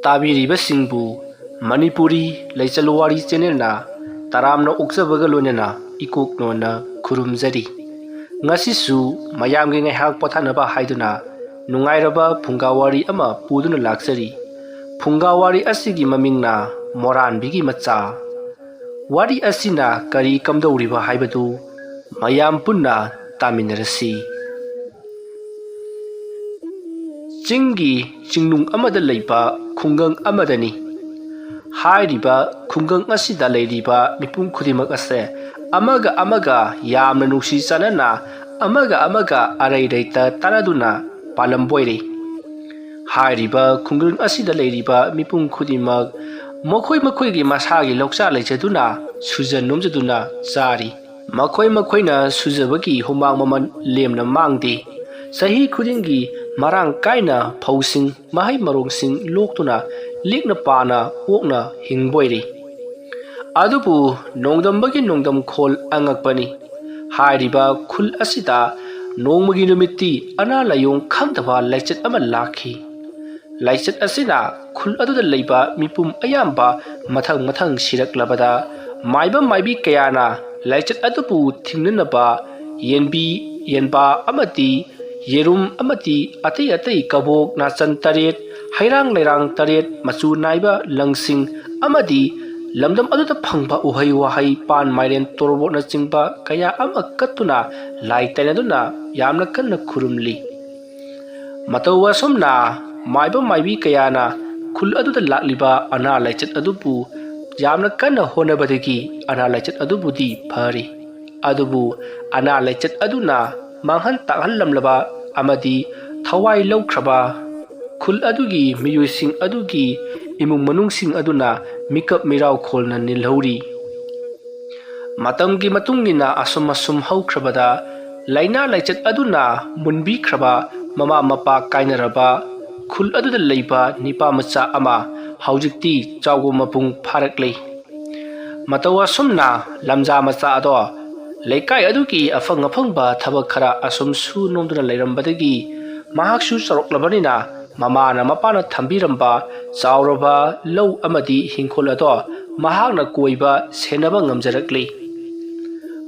ꯇꯥꯕꯤꯔꯤꯕꯁꯤꯡꯕꯨ ꯃꯅꯤꯄꯨꯔꯤ ꯂꯩꯆꯜ ꯋꯥꯔꯤ ꯆꯦꯅꯦꯜꯅ ꯇꯔꯥꯝꯅ ꯑꯣꯛꯆꯕꯒ ꯂꯣꯏꯅꯅ ꯏꯀꯣꯛꯅꯣꯅ ꯈꯨꯔꯨꯝꯖꯔꯤ꯫ ꯉꯁꯤꯁꯨ ꯃꯌꯥꯝꯒꯤ ꯉꯥꯏꯍꯥꯛ ꯄꯣꯊꯥꯅꯕ ꯍꯥꯏꯗꯨꯅ ꯅꯨꯡꯉꯥꯏꯔꯕ ꯐꯨꯡꯒꯥ ꯋꯥꯔꯤ ꯑꯃ ꯄꯨꯗꯨꯅ ꯂꯥꯛꯆꯔꯤ꯫ ꯐꯨꯡꯒꯥ ꯋꯥꯔꯤ ꯑꯁꯤꯒꯤ ꯃꯃꯤꯡꯅ ꯃꯣꯔꯥꯟꯕꯤꯒꯤ ꯃꯆꯥ꯫ ꯋꯥꯔꯤ ꯑꯁꯤꯅ ꯀꯔꯤ ꯀꯝꯗꯧꯔꯤꯕ ꯍꯥꯏꯕꯗꯨ ꯃꯌꯥꯝ ꯄꯨꯟꯅ ꯇꯥꯃꯤꯟꯅꯔꯁꯤ꯫ ꯆꯤꯡꯒꯤ ꯆꯤꯡꯅꯨꯡ ꯑꯃꯗ ꯂꯩꯕ ꯈꯨꯡꯒꯪ ꯑꯃꯗꯅꯤ꯫ ꯍꯥꯏꯔꯤꯕ ꯈꯨꯡꯒꯪ ꯑꯁꯤꯗ ꯂꯩꯔꯤꯕ ꯃꯤꯄꯨꯝ ꯈꯨꯗꯤꯡꯃꯛ ꯑꯁꯦ ꯑꯃꯒ ꯌꯥꯝꯅ ꯅꯨꯡꯁꯤ ꯆꯥꯟꯅꯅ ꯑꯃꯒ ꯑꯔꯩ ꯂꯩꯇ ꯇꯥꯟꯅꯗꯨꯅ ꯄꯥꯜꯂꯝꯕꯣꯏꯔꯦ꯫ ꯍꯥꯏꯔꯤꯕ ꯈꯨꯡꯒꯪ ꯑꯁꯤꯗ ꯂꯩꯔꯤꯕ ꯃꯤꯄꯨꯝ ꯈꯨꯗꯤꯡꯃꯛ ꯃꯈꯣꯏꯒꯤ ꯃꯁꯥꯒꯤ ꯂꯧꯆꯥ ꯂꯩꯖꯗꯨꯅ ꯁꯨꯖ ꯅꯣꯝꯖꯗꯨꯅ ꯆꯥꯔꯤ꯫ ꯃꯈꯣꯏꯅ ꯁꯨꯖꯕꯒꯤ ꯍꯨꯃꯥꯡ ꯃꯃꯜ ꯂꯦꯝꯅ ꯃꯥꯡꯗꯦ꯫ ꯆꯍꯤ ꯈꯨꯗꯤꯡꯒꯤ ꯃꯔꯥꯡ ꯀꯥꯏꯅ ꯐꯧꯁꯤꯡ ꯃꯍꯩ ꯃꯔꯣꯡꯁꯤꯡ ꯂꯣꯛꯇꯨꯅ ꯂꯤꯛꯅ ꯄꯥꯅ ꯑꯣꯛꯅ ꯍꯤꯡꯕꯣꯏꯔꯦ꯫ ꯑꯗꯨꯕꯨ ꯅꯣꯡꯗꯝꯕꯒꯤ ꯅꯣꯡꯗꯝꯈꯣꯜ ꯑꯉꯛꯄꯅꯤ꯫ ꯍꯥꯏꯔꯤꯕ ꯈꯨꯜ ꯑꯁꯤꯗ ꯅꯣꯡꯃꯒꯤ ꯅꯨꯃꯤꯠꯇꯤ ꯑꯅꯥ ꯂꯥꯏꯌꯣꯡ ꯈꯪꯗꯕ ꯂꯥꯏꯆꯠ ꯑꯃ ꯂꯥꯛꯈꯤ꯫ ꯂꯥꯏꯆꯠ ꯑꯁꯤꯅ ꯈꯨꯜ ꯑꯗꯨꯗ ꯂꯩꯕ ꯃꯤꯄꯨꯝ ꯑꯌꯥꯝꯕ ꯃꯊꯪ ꯁꯤꯔꯛꯂꯕꯗ ꯃꯥꯏꯕ ꯃꯥꯏꯕꯤ ꯀꯌꯥꯅ ꯂꯥꯏꯆꯠ ꯑꯗꯨꯕꯨ ꯊꯤꯡꯅꯅꯕ ꯌꯦꯟꯕꯤ ꯌꯦꯟꯕꯥ ꯑꯃꯗꯤ ꯌꯦꯔꯨꯝ ꯑꯃꯗꯤ ꯑꯇꯩ ꯀꯕꯣꯛ ꯅꯥꯆꯟ 8 ꯍꯩꯔꯥꯡ ꯂꯩꯔꯥꯡ 8 ꯃꯆꯨ ꯅꯥꯏꯕ ꯂꯪꯁꯤꯡ ꯑꯃꯗꯤ ꯂꯝꯗꯝ ꯑꯗꯨꯗ ꯐꯪꯕ ꯎꯍꯩ ꯋꯥꯍꯩ ꯄꯥꯟ ꯃꯥꯏꯔꯦꯟ ꯇꯣꯔꯕꯣꯠꯅꯆꯤꯡꯕ ꯀꯌꯥ ꯑꯃ ꯀꯠꯇꯨꯅ ꯂꯥꯏ ꯇꯩꯅꯗꯨꯅ ꯌꯥꯝꯅ ꯀꯟꯅ ꯈꯨꯔꯨꯝꯂꯤ꯫ ꯃꯇꯧ ꯑꯁꯨꯝꯅ ꯃꯥꯏꯕ ꯃꯥꯏꯕꯤ ꯀꯌꯥꯅ ꯈꯨꯜ ꯑꯗꯨꯗ ꯂꯥꯛꯂꯤꯕ ꯑꯅꯥ ꯂꯥꯏꯆꯠ ꯑꯗꯨꯕꯨ ꯌꯥꯝꯅ ꯀꯟꯅ ꯍꯣꯠꯅꯕꯗꯒꯤ ꯑꯅꯥ ꯂꯥꯏꯆꯠ ꯑꯗꯨꯕꯨꯗꯤ ꯐꯔꯤ꯫ ꯑꯗꯨꯕꯨ ꯑꯅꯥ ꯂꯥꯏꯆꯠ ꯑꯗꯨꯅ ꯃꯥꯡꯍꯟ ꯇꯥꯛꯍꯜꯂꯝꯂꯕ ꯑꯃꯗꯤ ꯊꯋꯥꯏ ꯂꯧꯈ꯭ꯔꯕ ꯈꯨꯜ ꯑꯗꯨꯒꯤ ꯃꯤꯑꯣꯏꯁꯤꯡ ꯑꯗꯨꯒꯤ ꯏꯃꯨꯡ ꯃꯅꯨꯡꯁꯤꯡ ꯑꯗꯨꯅ ꯃꯤꯀꯞ ꯃꯤꯔꯥꯎꯈꯣꯜꯅ ꯅꯤꯜꯍꯧꯔꯤ꯫ ꯃꯇꯝꯒꯤ ꯃꯇꯨꯡꯏꯟꯅ ꯑꯁꯨꯝ ꯍꯧꯈ꯭ꯔꯕꯗ ꯂꯥꯏꯅꯥ ꯂꯥꯏꯆꯠ ꯑꯗꯨꯅ ꯃꯨꯟꯕꯤꯈ꯭ꯔꯕ ꯃꯃꯥ ꯃꯄꯥ ꯀꯥꯏꯅꯔꯕ ꯈꯨꯜ ꯑꯗꯨꯗ ꯂꯩꯕ ꯅꯤꯄꯥ ꯃꯆꯥ ꯑꯃ ꯍꯧꯖꯤꯛꯇꯤ ꯆꯥꯎꯕ ꯃꯄꯨꯡ ꯐꯥꯔꯛꯂꯤ꯫ ꯃꯇꯧ ꯑꯁꯨꯝꯅ ꯂꯝꯖꯥ ꯃꯆꯥ ꯑꯗꯣ ꯂꯩꯀꯥꯏ ꯑꯗꯨꯒꯤ ꯑꯐꯪꯕ ꯊꯕꯛ ꯈꯔ ꯑꯁꯨꯝ ꯁꯨ ꯅꯣꯝꯗꯨꯅ ꯂꯩꯔꯝꯕꯗꯒꯤ ꯃꯍꯥꯛꯁꯨ ꯆꯥꯎꯔꯛꯂꯕꯅꯤꯅ ꯃꯄꯥꯅ ꯊꯝꯕꯤꯔꯝꯕ ꯆꯥꯎꯔꯕ ꯂꯧ ꯑꯃꯗꯤ ꯍꯤꯡꯈꯣꯜ ꯑꯗꯣ ꯃꯍꯥꯛꯅ ꯀꯣꯏꯕ ꯁꯦꯟꯅꯕ ꯉꯝꯖꯔꯛꯂꯤ꯫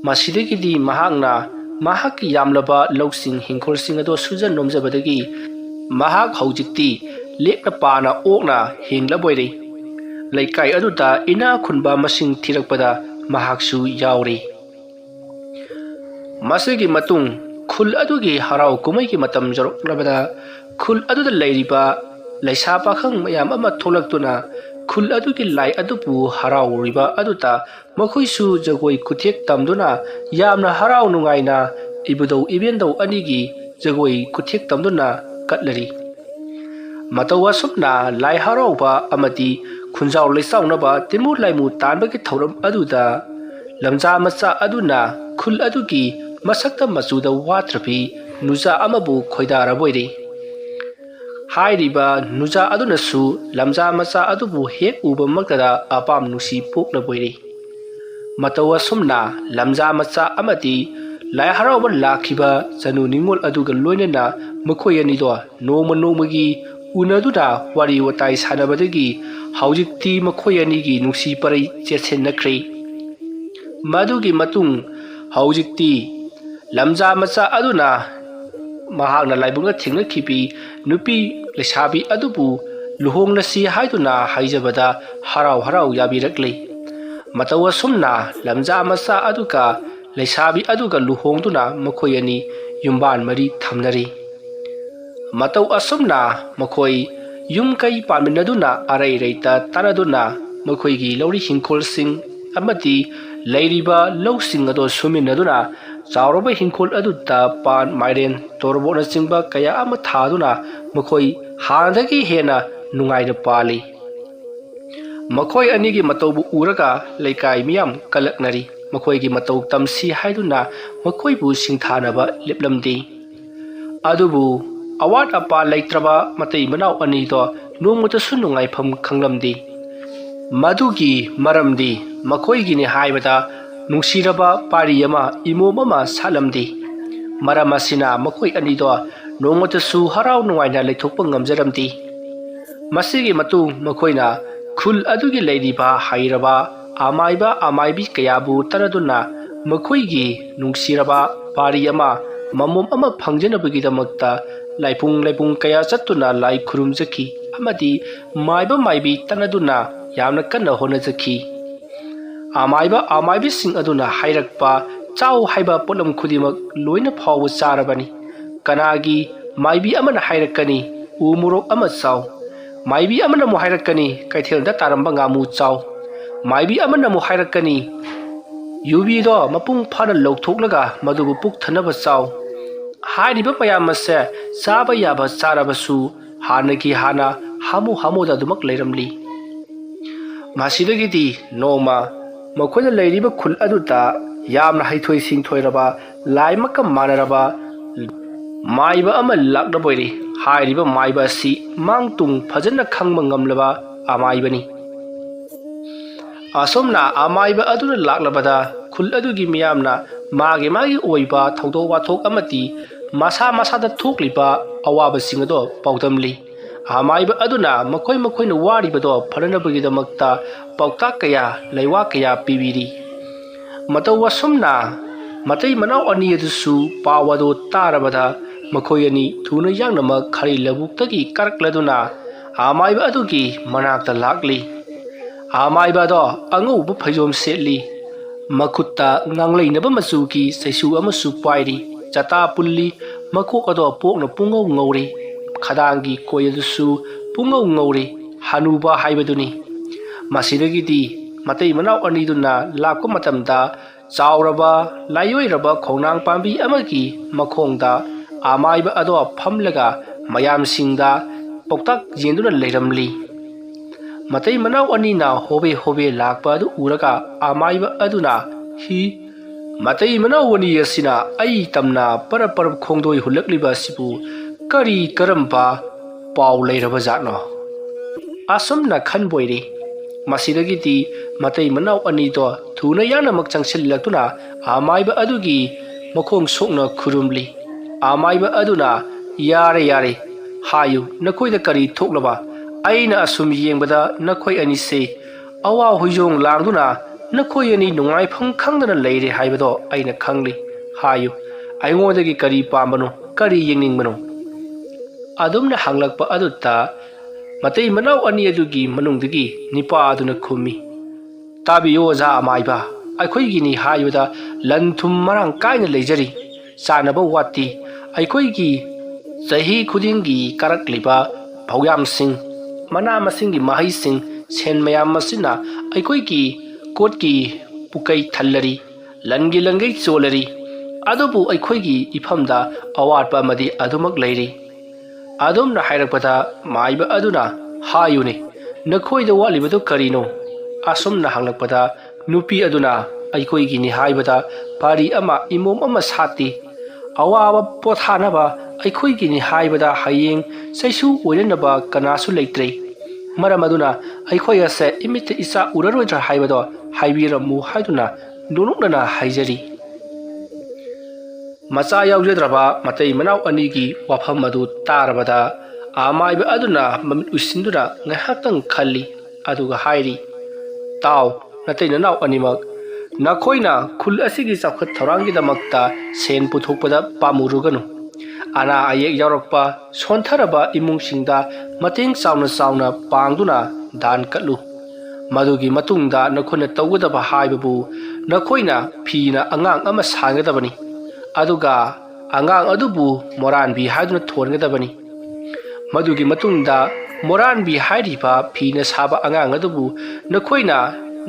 ꯃꯁꯤꯗꯒꯤꯗꯤ ꯃꯍꯥꯛꯅ ꯃꯍꯥꯛꯀꯤ ꯌꯥꯝꯂꯕ ꯂꯧꯁꯤꯡ ꯍꯤꯡꯈꯣꯜꯁꯤꯡ ꯑꯗꯣ ꯁꯨꯖ ꯅꯣꯝꯖꯕꯗꯒꯤ ꯃꯍꯥꯛ ꯍꯧꯖꯤꯛꯇꯤ ꯂꯦꯛꯅ ꯄꯥꯅ ꯑꯣꯛꯅ ꯍꯤꯡꯂꯕꯣꯏꯔꯦ꯫ ꯂꯩꯀꯥꯏ ꯑꯗꯨꯗ ꯏꯅꯥ ꯈꯨꯟꯕ ꯃꯁꯤꯡ ꯊꯤꯔꯛꯄꯗ ꯃꯍꯥꯛꯁꯨ ꯌꯥꯎꯔꯤ꯫ ꯃꯁꯤꯒꯤ ꯃꯇꯨꯡ ꯈꯨꯜ ꯑꯗꯨꯒꯤ ꯍꯔꯥꯎ ꯀꯨꯝꯍꯩꯒꯤ ꯃꯇꯝ ꯌꯧꯔꯛꯂꯕꯗ ꯈꯨꯜ ꯑꯗꯨꯗ ꯂꯩꯔꯤꯕ ꯂꯩꯁꯥ パꯈꯪ ꯃꯌꯥꯝ ꯑꯃ ꯊꯣꯛꯂꯛꯇꯨꯅ ꯈꯨꯜ ꯑꯗꯨꯒꯤ ꯂꯥꯏ ꯑꯗꯨꯕꯨ ꯍꯔꯥꯎꯔꯤꯕ ꯑꯗꯨꯗ ꯃꯈꯣꯏꯁꯨ ꯖꯒꯣꯏ ꯈꯨꯠꯊꯦꯛ ꯇꯝꯗꯨꯅ ꯌꯥꯝꯅ ꯍꯔꯥꯎ ꯅꯨꯡꯉꯥꯏꯅ ꯏꯕꯨꯙꯧ ꯏꯕꯦꯟꯙꯧ ꯑꯅꯤꯒꯤ ꯖꯒꯣꯏ ꯈꯨꯠꯊꯦꯛ ꯇꯝꯗꯨꯅ ꯀꯠꯂꯔꯤ꯫ ꯃꯇꯧ ꯑꯁꯨꯝꯅ ꯂꯥꯏ ꯍꯔꯥꯎꯕ ꯑꯃꯗꯤ ꯈꯨꯟꯖꯥꯎ ꯂꯩꯆꯥꯎꯅꯕ ꯇꯤꯟꯃꯨ ꯂꯥꯏꯃꯨ ꯇꯥꯟꯕꯒꯤ ꯊꯧꯔꯝ ꯑꯗꯨꯗ ꯂꯝꯖꯥ ꯃꯆꯥ ꯑꯗꯨꯅ ꯈꯨꯜ ꯑꯗꯨꯒꯤ ꯃꯁꯛꯇ ꯃꯆꯨꯗ ꯋꯥꯠꯇ꯭ꯔꯕꯤ ꯅꯨꯖꯥ ꯑꯃꯕꯨ ꯈꯣꯏꯗꯥꯔꯕꯣꯏꯔꯦ꯫ ꯍꯥꯏꯔꯤꯕ ꯅꯨꯖꯥ ꯑꯗꯨꯅꯁꯨ ꯂꯝꯖꯥ ꯃꯆꯥ ꯑꯗꯨꯕꯨ ꯍꯦꯛ ꯎꯕꯃꯛꯇꯗ ꯑꯄꯥꯝ ꯅꯨꯡꯁꯤ ꯄꯣꯛꯂꯕꯣꯏꯔꯦ꯫ ꯃꯇꯧ ꯑꯁꯨꯝꯅ ꯂꯝꯖꯥ ꯃꯆꯥ ꯑꯃꯗꯤ ꯂꯥꯏ ꯍꯔꯥꯎꯕ ꯂꯥꯛꯈꯤꯕ ꯆꯅꯨ ꯅꯤꯉꯣꯜ ꯑꯗꯨꯒ ꯂꯣꯏꯅꯅ ꯃꯈꯣꯏ ꯑꯅꯤꯗꯣ ꯅꯣꯡꯃꯒꯤ ꯎꯅꯗꯨꯅ ꯋꯥꯔꯤ ꯋꯥꯇꯥꯏ ꯁꯥꯟꯅꯕꯗꯒꯤ ꯍꯧꯖꯤꯛꯇꯤ ꯃꯈꯣꯏ ꯑꯅꯤꯒꯤ ꯅꯨꯡꯁꯤ ꯄꯔꯩ ꯆꯦꯠꯁꯤꯟꯅꯈ꯭ꯔꯦ꯫ ꯃꯗꯨꯒꯤ ꯃꯇꯨꯡ ꯍꯧꯖꯤꯛꯇꯤ ꯂꯝꯖꯥ ꯃꯆꯥ ꯑꯗꯨꯅ ꯃꯍꯥꯛꯅ ꯂꯥꯏꯕꯨꯡꯗ ꯊꯦꯡꯅꯈꯤꯕꯤ ꯅꯨꯄꯤ ꯂꯩꯁꯥꯕꯤ ꯑꯗꯨꯕꯨ ꯂꯨꯍꯣꯡꯂꯁꯤ ꯍꯥꯏꯗꯨꯅ ꯍꯥꯏꯖꯕꯗ ꯍꯔꯥꯎ ꯌꯥꯕꯤꯔꯛꯂꯤ꯫ ꯃꯇꯧ ꯑꯁꯨꯝꯅ ꯂꯝꯖꯥ ꯃꯆꯥ ꯑꯗꯨꯒ ꯂꯩꯁꯥꯕꯤ ꯑꯗꯨꯒ ꯂꯨꯍꯣꯡꯗꯨꯅ ꯃꯈꯣꯏ ꯑꯅꯤ ꯌꯨꯝꯕꯥꯟ ꯃꯔꯤ ꯊꯝꯅꯔꯤ꯫ ꯃꯇꯧ ꯑꯁꯨꯝꯅ ꯃꯈꯣꯏ ꯌꯨꯝ ꯀꯩ ꯄꯥꯟꯃꯤꯟꯅꯗꯨꯅ ꯑꯔꯩ ꯂꯩꯇ ꯇꯥꯟꯅꯗꯨꯅ ꯃꯈꯣꯏꯒꯤ ꯂꯧꯔꯤ ꯍꯤꯡꯈꯣꯜꯁꯤꯡ ꯑꯃꯗꯤ ꯂꯩꯔꯤꯕ ꯂꯧꯁꯤꯡ ꯑꯗꯣ ꯁꯨꯃꯤꯟꯅꯗꯨꯅ ꯆꯥꯎꯔꯕ ꯍꯤꯡꯈꯣꯜ ꯑꯗꯨꯗ ꯄꯥꯟ ꯃꯥꯏꯔꯦꯟ ꯇꯣꯔꯕꯣꯠꯅꯆꯤꯡꯕ ꯀꯌꯥ ꯑꯃ ꯊꯥꯗꯨꯅ ꯃꯈꯣꯏ ꯍꯥꯟꯅꯗꯒꯤ ꯍꯦꯟꯅ ꯅꯨꯡꯉꯥꯏꯅ ꯄꯥꯜꯂꯤ꯫ ꯃꯈꯣꯏ ꯑꯅꯤꯒꯤ ꯃꯇꯧꯕꯨ ꯎꯔꯒ ꯂꯩꯀꯥꯏ ꯃꯤꯌꯥꯝ ꯀꯜꯂꯛꯅꯔꯤ꯫ ꯃꯈꯣꯏꯒꯤ ꯃꯇꯧ ꯇꯝꯁꯤ ꯍꯥꯏꯗꯨꯅ ꯃꯈꯣꯏꯕꯨ ꯁꯤꯡꯊꯥꯅꯕ ꯂꯦꯞꯂꯝꯗꯦ꯫ ꯑꯗꯨꯕꯨ ꯑꯋꯥꯠ ꯑꯄꯥ ꯂꯩꯇ꯭ꯔꯕ ꯃꯇꯩ ꯃꯅꯥꯎ ꯑꯅꯤꯗꯣ ꯅꯣꯡꯃꯇꯁꯨ ꯅꯨꯡꯉꯥꯏꯐꯝ ꯈꯪꯂꯝꯗꯦ꯫ ꯃꯗꯨꯒꯤ ꯃꯔꯝꯗꯤ ꯃꯈꯣꯏꯒꯤꯅꯤ ꯍꯥꯏꯕꯗ ꯅꯨꯡꯁꯤꯔꯕ ꯄꯥꯔꯤ ꯑꯃ ꯏꯃꯣꯝ ꯑꯃ ꯁꯥꯠꯂꯝꯗꯦ꯫ ꯃꯔꯝ ꯑꯁꯤꯅ ꯃꯈꯣꯏ ꯑꯅꯤꯗꯣ ꯅꯣꯡꯃꯇꯁꯨ ꯍꯔꯥꯎ ꯅꯨꯡꯉꯥꯏꯅ ꯂꯩꯊꯣꯛꯄ ꯉꯝꯖꯔꯝꯗꯦ꯫ ꯃꯁꯤꯒꯤ ꯃꯇꯨꯡ ꯃꯈꯣꯏꯅ ꯈꯨꯜ ꯑꯗꯨꯒꯤ ꯂꯩꯔꯤꯕ ꯍꯩꯔꯕ ꯑꯃꯥꯏꯕ ꯑꯃꯥꯏꯕꯤ ꯀꯌꯥꯕꯨ ꯇꯅꯗꯨꯅ ꯃꯈꯣꯏꯒꯤ ꯅꯨꯡꯁꯤꯔꯕ ꯄꯥꯔꯤ ꯑꯃ ꯃꯃꯣꯝ ꯑꯃ ꯐꯪꯖꯅꯕꯒꯤꯗꯃꯛꯇ ꯂꯥꯏꯄꯨꯡ ꯀꯌꯥ ꯆꯠꯇꯨꯅ ꯂꯥꯏ ꯈꯨꯔꯨꯝꯖꯈꯤ ꯑꯃꯗꯤ ꯃꯥꯏꯕ ꯃꯥꯏꯕꯤ ꯇꯅꯗꯨꯅ ꯌꯥꯝꯅ ꯀꯟꯅ ꯍꯣꯠꯅꯖꯈꯤ꯫ ꯑꯃꯥꯏꯕ ꯑꯃꯥꯏꯕꯤꯁꯤꯡ ꯑꯗꯨꯅ ꯍꯥꯏꯔꯛꯄ ꯆꯥꯎ ꯍꯥꯏꯕ ꯄꯣꯠꯂꯝ ꯈꯨꯗꯤꯡꯃꯛ ꯂꯣꯏꯅ ꯐꯥꯎꯕ ꯆꯥꯔꯕꯅꯤ꯫ ꯀꯅꯥꯒꯤ ꯃꯥꯏꯕꯤ ꯑꯃꯅ ꯍꯥꯏꯔꯛꯀꯅꯤ ꯎ ꯃꯣꯔꯣꯛ ꯑꯃ ꯆꯥꯎ, ꯃꯥꯏꯕꯤ ꯑꯃꯅ ꯑꯃꯨꯛ ꯍꯥꯏꯔꯛꯀꯅꯤ ꯀꯩꯊꯦꯜꯗ ꯇꯥꯔꯝꯕ ꯉꯥꯃꯨ ꯆꯥꯎ, ꯃꯥꯏꯕꯤ ꯑꯃꯅ ꯑꯃꯨꯛ ꯍꯥꯏꯔꯛꯀꯅꯤ ꯌꯨꯕꯤꯗꯣ ꯃꯄꯨꯡ ꯐꯥꯅ ꯂꯧꯊꯣꯛꯂꯒ ꯃꯗꯨꯕꯨ ꯄꯨꯛ ꯊꯟꯅꯕ ꯆꯥꯎ꯫ ꯍꯥꯏꯔꯤꯕ ꯃꯌꯥꯝ ꯑꯁꯦ ꯆꯥꯕ ꯌꯥꯕ ꯆꯥꯔꯕꯁꯨ ꯍꯥꯟꯅꯒꯤ ꯍꯥꯟꯅ ꯍꯥꯃꯨꯗ ꯑꯗꯨꯃꯛ ꯂꯩꯔꯝꯂꯤ꯫ ꯃꯁꯤꯗꯒꯤꯗꯤ ꯅꯣꯡꯃ ꯃꯈꯣꯏꯅ ꯂꯩꯔꯤꯕ ꯈꯨꯜ ꯑꯗꯨꯗ ꯌꯥꯝꯅ ꯍꯩꯊꯣꯏ ꯁꯤꯡꯊꯣꯏꯔꯕ ꯂꯥꯏꯃꯛꯀ ꯃꯥꯟꯅꯔꯕ ꯃꯥꯏꯕ ꯑꯃ ꯂꯥꯛꯂꯕꯣꯏꯔꯦ꯫ ꯍꯥꯏꯔꯤꯕ ꯃꯥꯏꯕ ꯑꯁꯤ ꯃꯥꯡ ꯇꯨꯡ ꯐꯖꯅ ꯈꯪꯕ ꯉꯝꯂꯕ ꯑꯃꯥꯏꯕꯅꯤ꯫ ꯑꯁꯨꯝꯅ ꯑꯃꯥꯏꯕ ꯑꯗꯨꯅ ꯂꯥꯛꯂꯕꯗ ꯈꯨꯜ ꯑꯗꯨꯒꯤ ꯃꯤꯌꯥꯝꯅ ꯃꯥꯒꯤ ꯑꯣꯏꯕ ꯊꯧꯗꯣꯛ ꯋꯥꯊꯣꯛ ꯑꯃꯗꯤ ꯃꯁꯥꯗ ꯊꯣꯛꯂꯤꯕ ꯑꯋꯥꯕꯁꯤꯡ ꯑꯗꯣ ꯄꯥꯎꯗꯝꯂꯤ꯫ ꯑꯃꯥꯏꯕ ꯑꯗꯨꯅ ꯃꯈꯣꯏꯅ ꯋꯥꯔꯤꯕꯗꯣ ꯐꯅꯅꯕꯒꯤꯗꯃꯛꯇ ꯄꯥꯎꯇꯥꯛ ꯀꯌꯥ ꯂꯩꯋꯥ ꯀꯌꯥ ꯄꯤꯕꯤꯔꯤ꯫ ꯃꯇꯧ ꯑꯁꯨꯝꯅ ꯃꯇꯩ ꯃꯅꯥꯎ ꯑꯅꯤ ꯑꯗꯨꯁꯨ ꯄꯥꯎ ꯑꯗꯨ ꯇꯥꯔꯕꯗ ꯃꯈꯣꯏ ꯑꯅꯤ ꯊꯨꯅ ꯌꯥꯡꯅꯃꯛ ꯈꯔꯤ ꯂꯧꯕꯨꯛꯇꯒꯤ ꯀꯥꯔꯛꯂꯗꯨꯅ ꯑꯃꯥꯏꯕ ꯑꯗꯨꯒꯤ ꯃꯅꯥꯛꯇ ꯂꯥꯛꯂꯤ꯫ ꯑꯃꯥꯏꯕ ꯑꯗꯣ ꯑꯉꯧꯕ ꯐꯩꯖꯣꯝ ꯁꯦꯠꯂꯤ, ꯃꯈꯨꯠꯇ ꯉꯥꯡꯂꯩꯅꯕ ꯃꯆꯨꯒꯤ ꯆꯩꯁꯨ ꯑꯃꯁꯨ ꯄꯥꯏꯔꯤ, ꯆꯇꯥ ꯄꯨꯜꯂꯤ, ꯃꯀꯣꯛ ꯑꯗꯣ ꯄꯣꯛꯅ ꯄꯨꯡꯉꯧ ꯉꯧꯔꯤ, ꯈꯗꯥꯡꯒꯤ ꯀꯣꯏ ꯑꯗꯨꯁꯨ ꯄꯨꯡꯉꯧ ꯉꯧꯔꯤ, ꯍꯅꯨꯕ ꯍꯥꯏꯕꯗꯨꯅꯤ꯫ ꯃꯁꯤꯗꯒꯤꯗꯤ ꯃꯇꯩ ꯃꯅꯥꯎ ꯑꯅꯤꯗꯨꯅ ꯂꯥꯛꯄ ꯃꯇꯝꯗ ꯆꯥꯎꯔꯕ ꯂꯥꯏꯑꯣꯏꯔꯕ ꯈꯣꯡꯅꯥꯡ ꯄꯥꯝꯕꯤ ꯑꯃꯒꯤ ꯃꯈꯣꯡꯗ ꯑꯃꯥꯏꯕ ꯑꯗꯣ ꯐꯝꯂꯒ ꯃꯌꯥꯝꯁꯤꯡꯗ ꯄꯥꯎꯇꯥꯛ ꯌꯦꯟꯗꯨꯅ ꯂꯩꯔꯝꯂꯤ꯫ ꯃꯇꯩ ꯃꯅꯥꯎ ꯑꯅꯤꯅ ꯍꯣꯕꯦ ꯂꯥꯛꯄ ꯑꯗꯨ ꯎꯔꯒ ꯑꯃꯥꯏꯕ ꯑꯗꯨꯅ ꯃꯇꯩ ꯃꯅꯥꯎ ꯑꯅꯤ ꯑꯁꯤꯅ ꯑꯩ ꯇꯝꯅ ꯄꯔꯞ ꯈꯣꯡꯗꯣꯏ ꯍꯨꯜꯂꯛꯂꯤꯕ ꯑꯁꯤꯕꯨ ꯀꯔꯝꯕ ꯄꯥꯎ ꯂꯩꯔꯕ ꯖꯥꯠꯅꯣ ꯑꯁꯨꯝꯅ ꯈꯟꯕꯣꯏꯔꯦ꯫ ꯃꯁꯤꯗꯒꯤꯗꯤ ꯃꯇꯩ ꯃꯅꯥꯎ ꯑꯅꯤꯗꯣ ꯊꯨꯅ ꯌꯥꯡꯅꯃꯛ ꯆꯪꯁꯤꯜꯂꯛꯇꯨꯅ ꯑꯃꯥꯏꯕ ꯑꯗꯨꯒꯤ ꯃꯈꯣꯡ ꯁꯣꯛꯅ ꯈꯨꯔꯨꯝꯂꯤ꯫ ꯑꯃꯥꯏꯕ ꯑꯗꯨꯅ ꯌꯥꯔꯦ ꯍꯥꯏꯌꯨ ꯅꯈꯣꯏꯗ ꯀꯔꯤ ꯊꯣꯛꯂꯕ? ꯑꯩꯅ ꯑꯁꯨꯝ ꯌꯦꯡꯕꯗ ꯅꯈꯣꯏ ꯑꯅꯤꯁꯦ ꯑꯋꯥ ꯍꯨꯏꯖꯣꯡ ꯂꯥꯡꯗꯨꯅ ꯅꯈꯣꯏ ꯑꯅꯤ ꯅꯨꯡꯉꯥꯏꯐꯝ ꯈꯪꯗꯅ ꯂꯩꯔꯦ ꯍꯥꯏꯕꯗꯣ ꯑꯩꯅ ꯈꯪꯂꯤ꯫ ꯍꯥꯏꯌꯨ ꯑꯩꯉꯣꯟꯗꯒꯤ ꯀꯔꯤ ꯄꯥꯝꯕꯅꯣ, ꯀꯔꯤ ꯌꯦꯡꯅꯤꯡꯕꯅꯣ? ꯑꯗꯨꯝꯅ ꯍꯪꯂꯛꯄ ꯑꯗꯨꯗ ꯃꯇꯩ ꯃꯅꯥꯎ ꯑꯅꯤ ꯑꯗꯨꯒꯤ ꯃꯅꯨꯡꯗꯒꯤ ꯅꯤꯄꯥ ꯑꯗꯨꯅ ꯈꯨꯝꯃꯤ, ꯇꯥꯕꯤꯌꯨ ꯑꯣꯖꯥ ꯑꯃꯥꯏꯕ, ꯑꯩꯈꯣꯏꯒꯤꯅꯤ ꯍꯥꯏꯕꯗ ꯂꯟ ꯊꯨꯝ ꯃꯔꯥꯡ ꯀꯥꯏꯅ ꯂꯩꯖꯔꯤ, ꯆꯥꯅꯕ ꯋꯥꯠꯇꯦ꯫ ꯑꯩꯈꯣꯏꯒꯤ ꯆꯍꯤ ꯈꯨꯗꯤꯡꯒꯤ ꯀꯥꯔꯛꯂꯤꯕ ꯐꯧꯌꯥꯝꯁꯤꯡ, ꯃꯅꯥ ꯃꯁꯤꯡꯒꯤ ꯃꯍꯩꯁꯤꯡ, ꯁꯦꯟ ꯃꯌꯥꯝ ꯑꯁꯤꯅ ꯑꯩꯈꯣꯏꯒꯤ ꯀꯣꯠꯀꯤ ꯄꯨꯀꯩ ꯊꯜꯂꯔꯤ, ꯂꯟꯒꯤ ꯂꯪꯒꯩ ꯆꯣꯜꯂꯔꯤ꯫ ꯑꯗꯨꯕꯨ ꯑꯩꯈꯣꯏꯒꯤ ꯏꯐꯝꯗ ꯑꯋꯥꯠꯄ ꯑꯃꯗꯤ ꯑꯗꯨꯃꯛ ꯂꯩꯔꯤ꯫ ꯑꯗꯨꯝꯅ ꯍꯥꯏꯔꯛꯄꯗ ꯃꯥꯏꯕ ꯑꯗꯨꯅ ꯍꯥꯏꯌꯨꯅꯦ ꯅꯈꯣꯏꯗ ꯋꯥꯠꯂꯤꯕꯗꯨ ꯀꯔꯤꯅꯣ? ꯑꯁꯨꯝꯅ ꯍꯪꯂꯛꯄꯗ ꯅꯨꯄꯤ ꯑꯗꯨꯅ ꯑꯩꯈꯣꯏꯒꯤꯅꯤ ꯍꯥꯏꯕꯗ ꯄꯥꯔꯤ ꯑꯃ ꯏꯃꯣꯝ ꯑꯃ ꯁꯥꯠꯇꯦ, ꯑꯋꯥꯕ ꯄꯣꯊꯥꯅꯕ ꯑꯩꯈꯣꯏꯒꯤꯅꯤ ꯍꯥꯏꯕꯗ ꯍꯌꯦꯡ ꯆꯩꯁꯨ ꯑꯣꯏꯅꯅꯕ ꯀꯅꯥꯁꯨ ꯂꯩꯇ꯭ꯔꯦ꯫ ꯃꯔꯝ ꯑꯗꯨꯅ ꯑꯩꯈꯣই ꯑꯁꯦ ꯏꯃꯤꯠꯇ ꯏꯆꯥ ꯎꯔꯔꯣꯏꯗ꯭ꯔꯥ ꯍꯥꯏꯕꯗꯣ ꯍꯥꯏꯕꯤꯔꯝꯃꯨ ꯍꯥꯏꯗꯨꯅ ꯅꯣꯛꯅꯣꯛꯅꯅ ꯍꯥꯏꯖꯔꯤ꯫ ꯃꯆꯥ ꯌꯥꯎꯖꯗ꯭ꯔꯕ ꯃꯇꯩ ꯃꯅꯥꯎ ꯑꯅꯤꯒꯤ ꯋꯥꯐꯝ ꯑꯗꯨ ꯇꯥꯔꯕꯗ ꯑꯃꯥꯏꯕ ꯑꯗꯨꯅ ꯃꯃꯤꯠ ꯎꯏꯁꯤꯟꯗꯨꯅ ꯉꯥꯏꯍꯥꯛꯇꯪ ꯈꯜꯂꯤ, ꯑꯗꯨꯒ ꯍꯥꯏꯔꯤ, ꯇꯥꯎ ꯅꯇꯩ ꯅꯅꯥꯎ ꯑꯅꯤꯃꯛ, ꯅꯈꯣꯏꯅ ꯈꯨꯜ ꯑꯁꯤꯒꯤ ꯆꯥꯎꯈꯠ ꯊꯧꯔꯥꯡꯒꯤꯗꯃꯛꯇ ꯁꯦꯟ ꯄꯨꯊꯣꯛꯄꯗ ꯄꯥꯝꯃꯨꯔꯨꯒꯅꯨ꯫ ꯑꯅꯥ ꯑꯌꯦꯛ ꯌꯥꯎꯔꯛꯄ ꯁꯣꯟꯊꯔꯕ ꯏꯃꯨꯡꯁꯤꯡꯗ ꯃꯇꯦꯡ ꯆꯥꯎꯅ ꯄꯥꯡꯗꯨꯅ ꯗꯥꯟ ꯀꯠꯂꯨ꯫ ꯃꯗꯨꯒꯤ ꯃꯇꯨꯡꯗ ꯅꯈꯣꯏꯅ ꯇꯧꯒꯗꯕ ꯍꯥꯏꯕꯕꯨ ꯅꯈꯣꯏꯅ ꯐꯤꯅ ꯑꯉꯥꯡ ꯑꯃ ꯁꯥꯟꯒꯗꯕꯅꯤ, ꯑꯗꯨꯒ ꯑꯉꯥꯡ ꯑꯗꯨꯕꯨ ꯃꯣꯔꯥꯟꯕꯤ ꯍꯥꯏꯗꯨꯅ ꯊꯣꯟꯒꯗꯕꯅꯤ꯫ ꯃꯗꯨꯒꯤ ꯃꯇꯨꯡꯗ ꯃꯣꯔꯥꯟꯕꯤ ꯍꯥꯏꯔꯤꯕ ꯐꯤꯅ ꯁꯥꯕ ꯑꯉꯥꯡ ꯑꯗꯨꯕꯨ ꯅꯈꯣꯏꯅ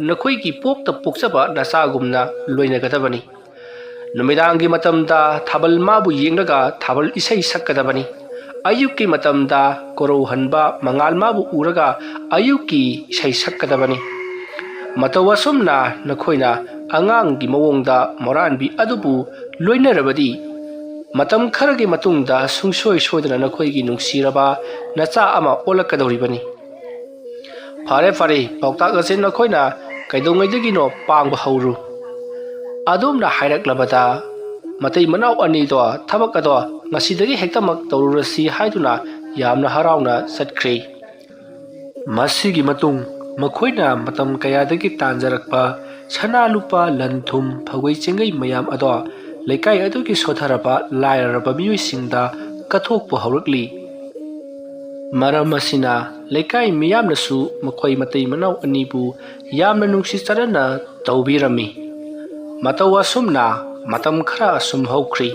ꯅꯈꯣꯏꯒꯤ ꯄꯣꯛꯇ ꯄꯣꯛꯆꯕ ꯅꯆꯥꯒꯨꯝꯅ ꯂꯣꯏꯅꯒꯗꯕꯅꯤ꯫ ꯅꯨꯃꯤꯗꯥꯡꯒꯤ ꯃꯇꯝꯗ ꯊꯥꯕꯜ ꯃꯥꯕꯨ ꯌꯦꯡꯂꯒ ꯊꯥꯕꯜ ꯏꯁꯩ ꯁꯛꯀꯗꯕꯅꯤ꯫ ꯑꯌꯨꯛꯀꯤ ꯃꯇꯝꯗ ꯀꯣꯔꯧꯍꯟꯕ ꯃꯉꯥꯜ ꯃꯥꯕꯨ ꯎꯔꯒ ꯑꯌꯨꯛꯀꯤ ꯏꯁꯩ ꯁꯛꯀꯗꯕꯅꯤ꯫ ꯃꯇꯧ ꯑꯁꯨꯝꯅ ꯅꯈꯣꯏꯅ ꯑꯉꯥꯡꯒꯤ ꯃꯑꯣꯡꯗ ꯃꯣꯔꯥꯟꯕꯤ ꯑꯗꯨꯕꯨ ꯂꯣꯏꯅꯔꯕꯗꯤ ꯃꯇꯝ ꯈꯔꯒꯤ ꯃꯇꯨꯡꯗ ꯁꯨꯡꯁꯣꯏ ꯁꯣꯏꯗꯅ ꯅꯈꯣꯏꯒꯤ ꯅꯨꯡꯁꯤꯔꯕ ꯅꯆꯥ ꯑꯃ ꯑꯣꯜꯂꯛꯀꯗꯧꯔꯤꯕꯅꯤ꯫ ꯐꯔꯦ ꯄꯥꯎꯇꯥꯛ ꯑꯁꯤ ꯅꯈꯣꯏꯅ ꯀꯩꯗꯧꯉꯩꯗꯒꯤꯅꯣ ꯄꯥꯡꯕ ꯍꯧꯔꯨ꯫ ꯑꯗꯨꯝꯅ ꯍꯥꯏꯔꯛꯂꯕꯗ ꯃꯇꯩ ꯃꯅꯥꯎ ꯑꯅꯤꯗꯣ ꯊꯕꯛ ꯑꯗꯣ ꯉꯁꯤꯗꯒꯤ ꯍꯦꯛꯇꯃꯛ ꯇꯧꯔꯨꯔꯁꯤ ꯍꯥꯏꯗꯨꯅ ꯌꯥꯝꯅ ꯍꯔꯥꯎꯅ ꯆꯠꯈ꯭ꯔꯦ꯫ ꯃꯁꯤꯒꯤ ꯃꯇꯨꯡ ꯃꯈꯣꯏꯅ ꯃꯇꯝ ꯀꯌꯥꯗꯒꯤ ꯇꯥꯟꯖꯔꯛꯄ ꯁꯅꯥ ꯂꯨꯄꯥ ꯂꯟ ꯊꯨꯝ ꯐꯒꯣꯏ ꯆꯦꯡꯒꯩ ꯃꯌꯥꯝ ꯑꯗꯣ ꯂꯩꯀꯥꯏ ꯑꯗꯨꯒꯤ ꯁꯣꯊꯔꯕ ꯂꯥꯏꯔꯔꯕ ꯃꯤꯑꯣꯏꯁꯤꯡꯗ ꯀꯠꯊꯣꯛꯄ ꯍꯧꯔꯛꯂꯤ꯫ ꯃꯔꯝ ꯑꯁꯤꯅ ꯂꯩꯀꯥꯏ ꯃꯤꯌꯥꯝꯅꯁꯨ ꯃꯈꯣꯏ ꯃꯇꯩ ꯃꯅꯥꯎ ꯑꯅꯤꯕꯨ ꯌꯥꯝꯅ ꯅꯨꯡꯁꯤ ꯆꯥꯟꯅꯅ ꯇꯧꯕꯤꯔꯝꯃꯤ꯫ ꯃꯇꯧ ꯑꯁꯨꯝꯅ ꯃꯇꯝ ꯈꯔ ꯑꯁꯨꯝ ꯍꯧꯈ꯭ꯔꯤ꯫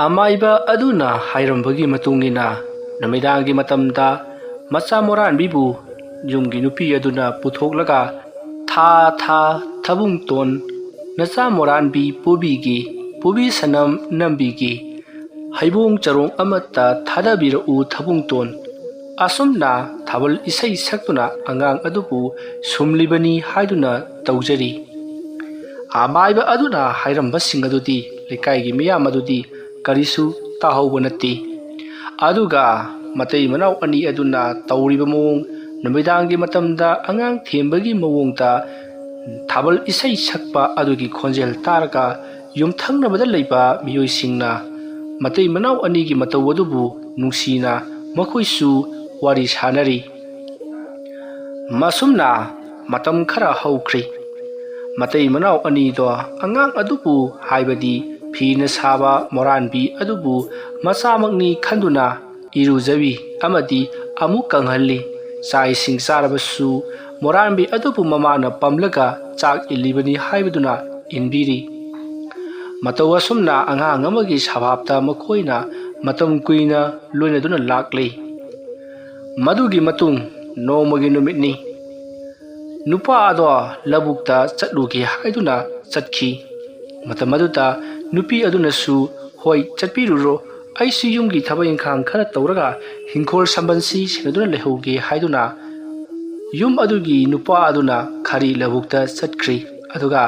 ꯑꯃꯥꯏꯕ ꯑꯗꯨꯅ ꯍꯥꯏꯔꯝꯕꯒꯤ ꯃꯇꯨꯡꯏꯟꯅ ꯅꯨꯃꯤꯗꯥꯡꯒꯤ ꯃꯇꯝꯗ ꯃꯆꯥ ꯃꯣꯔꯥꯟꯕꯤꯕꯨ ꯌꯨꯝꯒꯤ ꯅꯨꯄꯤ ꯑꯗꯨꯅ ꯄꯨꯊꯣꯛꯂꯒ ꯊꯥ ꯊꯕꯨꯡꯇꯣꯟ ꯅꯆꯥ ꯃꯣꯔꯥꯟꯕꯤ ꯄꯨꯕꯤꯒꯤ ꯄꯨꯕꯤ ꯁꯅꯝ ꯅꯝꯕꯤꯒꯤ ꯍꯩꯕꯣꯡ ꯆꯔꯣꯡ ꯑꯃꯠꯇ ꯊꯥꯗꯕꯤꯔꯛꯎ ꯊꯕꯨꯡꯇꯣꯟ, ꯑꯁꯨꯝꯅ ꯊꯥꯕꯜ ꯏꯁꯩ ꯁꯛꯇꯨꯅ ꯑꯉꯥꯡ ꯑꯗꯨꯕꯨ ꯁꯨꯝꯂꯤꯕꯅꯤ ꯍꯥꯏꯗꯨꯅ ꯇꯧꯖꯔꯤ꯫ ꯑꯃꯥꯏꯕ ꯑꯗꯨꯅ ꯍꯥꯏꯔꯝꯕꯁꯤꯡ ꯑꯗꯨꯗꯤ ꯂꯩꯀꯥꯏꯒꯤ ꯃꯤꯌꯥꯝ ꯑꯗꯨꯗꯤ ꯀꯔꯤꯁꯨ ꯇꯥꯍꯧꯕ ꯅꯠꯇꯦ꯫ ꯑꯗꯨꯒ ꯃꯇꯩ ꯃꯅꯥꯎ ꯑꯅꯤ ꯑꯗꯨꯅ ꯇꯧꯔꯤꯕ ꯃꯑꯣꯡ, ꯅꯨꯃꯤꯗꯥꯡꯒꯤ ꯃꯇꯝꯗ ꯑꯉꯥꯡ ꯊꯦꯝꯕꯒꯤ ꯃꯑꯣꯡꯗ ꯊꯥꯕꯜ ꯏꯁꯩ ꯁꯛꯄ ꯑꯗꯨꯒꯤ ꯈꯣꯟꯖꯦꯜ ꯇꯥꯔꯒ ꯌꯨꯝꯊꯪꯅꯕꯗ ꯂꯩꯕ ꯃꯤꯑꯣꯏꯁꯤꯡꯅ ꯃꯇꯩ ꯃꯅꯥꯎ ꯑꯅꯤꯒꯤ ꯃꯇꯧ ꯑꯗꯨꯕꯨ ꯅꯨꯡꯁꯤꯅ ꯃꯈꯣꯏꯁꯨ ꯋꯥꯔꯤ ꯁꯥꯅꯔꯤ꯫ ꯃꯁꯨꯝꯅ ꯃꯇꯝ ꯈꯔ ꯍꯧꯈ꯭ꯔꯤ꯫ ꯃꯇꯩ ꯃꯅꯥꯎ ꯑꯅꯤꯗꯣ ꯑꯉꯥꯡ ꯑꯗꯨꯕꯨ ꯍꯥꯏꯕꯗꯤ ꯐꯤꯅ ꯁꯥꯕ ꯃꯣꯔꯥꯟꯕꯤ ꯑꯗꯨꯕꯨ ꯃꯆꯥꯃꯛꯅꯤ ꯈꯟꯗꯨꯅ ꯏꯔꯨꯖꯕꯤ ꯑꯃꯗꯤ ꯑꯃꯨꯛ ꯀꯪꯍꯜꯂꯤ꯫ ꯆꯥꯛ ꯏꯁꯤꯡ ꯆꯥꯔꯕꯁꯨ ꯃꯣꯔꯥꯟꯕꯤ ꯑꯗꯨꯕꯨ ꯃꯃꯥꯅ ꯄꯝꯂꯒ ꯆꯥꯛ ꯏꯜꯂꯤꯕꯅꯤ ꯍꯥꯏꯕꯗꯨꯅ ꯏꯟꯕꯤꯔꯤ꯫ ꯃꯇꯧ ꯑꯁꯨꯝꯅ ꯑꯉꯥꯡ ꯑꯃꯒꯤ ꯁꯥꯕꯥꯞꯇ ꯃꯈꯣꯏꯅ ꯃꯇꯝ ꯀꯨꯏꯅ ꯂꯣꯏꯅꯗꯨꯅ ꯂꯥꯛꯂꯤ꯫ ꯃꯗꯨꯒꯤ ꯃꯇꯨꯡ ꯅꯣꯡꯃꯒꯤ ꯅꯨꯃꯤꯠꯅꯤ꯫ ꯅꯨꯄꯥ ꯑꯗꯣ ꯂꯧꯕꯨꯛꯇ ꯆꯠꯂꯨꯒꯦ ꯍꯥꯏꯗꯨꯅ ꯆꯠꯈꯤ꯫ ꯃꯇꯝ ꯑꯗꯨꯗ ꯅꯨꯄꯤ ꯑꯗꯨꯅꯁꯨ ꯍꯣꯏ ꯆꯠꯄꯤꯔꯨꯔꯣ, ꯑꯩꯁꯨ ꯌꯨꯝꯒꯤ ꯊꯕꯛ ꯏꯪꯈꯥꯡ ꯈꯔ ꯇꯧꯔꯒ ꯍꯤꯡꯈꯣꯜ ꯁꯝꯕꯜꯁꯤ ꯁꯦꯟꯅꯗꯨꯅ ꯂꯩꯍꯧꯒꯦ ꯍꯥꯏꯗꯨꯅ ꯌꯨꯝ ꯑꯗꯨꯒꯤ ꯅꯨꯄꯥ ꯑꯗꯨꯅ ꯈꯔꯤ ꯂꯧꯕꯨꯛꯇ ꯆꯠꯈ꯭ꯔꯤ꯫ ꯑꯗꯨꯒ